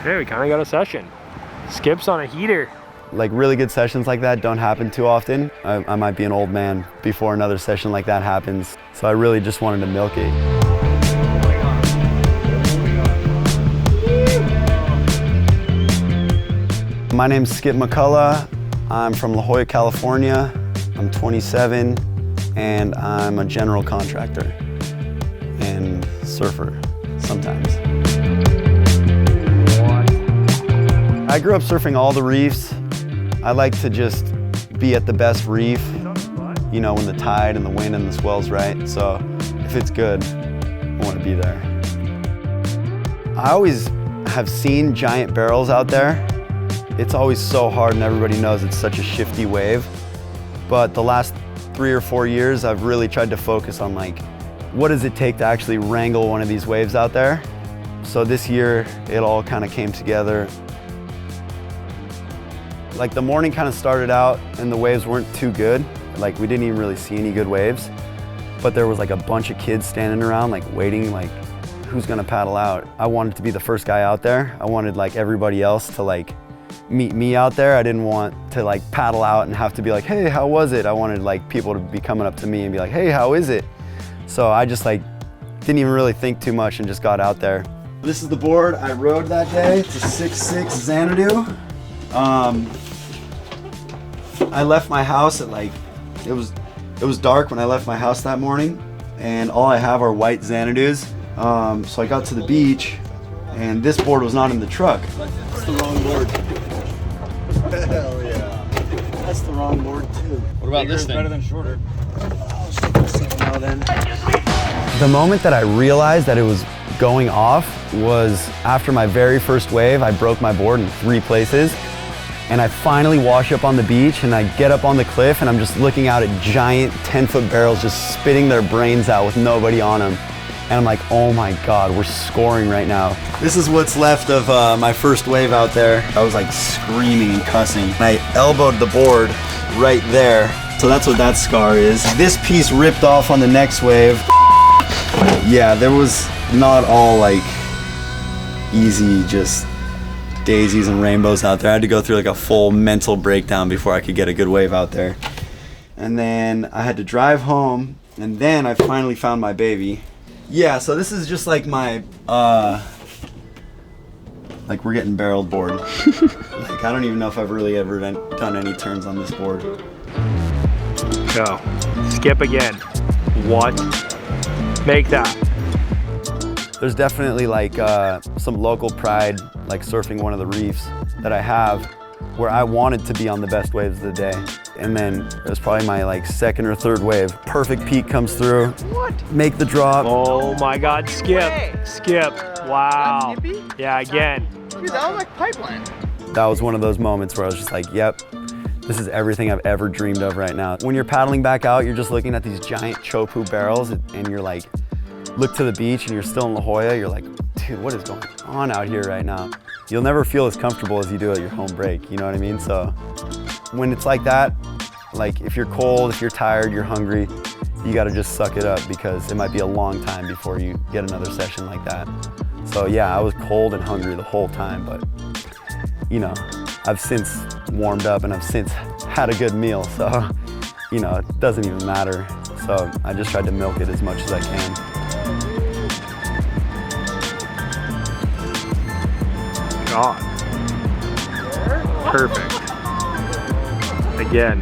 Hey, we kind of got a session. Skip's on a heater. Like really good sessions like that don't happen too often. I might be an old man before another session like that happens. So I really just wanted to milk it. My name's Skip McCullough. I'm from La Jolla, California. I'm 27 and I'm a general contractor and surfer sometimes. I grew up surfing all the reefs. I like to just be at the best reef, you know, when the tide and the wind and the swell's right. So if it's good, I want to be there. I always have seen giant barrels out there. It's always so hard and everybody knows it's such a shifty wave. But the last 3 or 4 years, I've really tried to focus on like, what does it take to actually wrangle one of these waves out there? So this year, it all kind of came together. Like the morning kind of started out and the waves weren't too good. Like we didn't even really see any good waves, but there was like a bunch of kids standing around like waiting, like who's gonna paddle out? I wanted to be the first guy out there. I wanted like everybody else to like meet me out there. I didn't want to like paddle out and have to be like, hey, how was it? I wanted like people to be coming up to me and be like, hey, how is it? So I just like didn't even really think too much and just got out there. This is the board I rode that day. It's a 6'6" Xanadu. I left my house at like, it was dark when I left my house that morning and all I have are white Xanadus. So I got to the beach and this board was not in the truck. That's the wrong board. Hell yeah. That's the wrong board too. What about this thing? Better than shorter. Now then. The moment that I realized that it was going off was after my very first wave. I broke my board in 3 places. And I finally wash up on the beach and I get up on the cliff and I'm just looking out at giant 10-foot barrels just spitting their brains out with nobody on them. And I'm like, oh my God, we're scoring right now. This is what's left of my first wave out there. I was like screaming and cussing. I elbowed the board right there. So that's what that scar is. This piece ripped off on the next wave. Yeah, there was not all like easy, just daisies and rainbows out there. I had to go through like a full mental breakdown before I could get a good wave out there. And then I had to drive home and then I finally found my baby. Yeah, so this is just like my, like we're getting barreled board. Like I don't even know if I've really ever done any turns on this board. Go. Skip again. What? Make that. There's definitely like some local pride, like surfing one of the reefs that I have where I wanted to be on the best waves of the day. And then it was probably my like 2nd or 3rd wave. Perfect peak comes through. What? Make the drop. Oh my God, Skip. Skip. Wow. Yeah, again. Dude, that was like pipeline. That was one of those moments where I was just like, yep, this is everything I've ever dreamed of right now. When you're paddling back out, you're just looking at these giant chopu barrels and you're like, look to the beach and you're still in La Jolla, you're like, dude, what is going on out here right now? You'll never feel as comfortable as you do at your home break, you know what I mean? So when it's like that, like if you're cold, if you're tired, you're hungry, you gotta just suck it up because it might be a long time before you get another session like that. So yeah, I was cold and hungry the whole time, but you know, I've since warmed up and I've since had a good meal, so you know, it doesn't even matter. So I just tried to milk it as much as I can. God. Perfect. Again.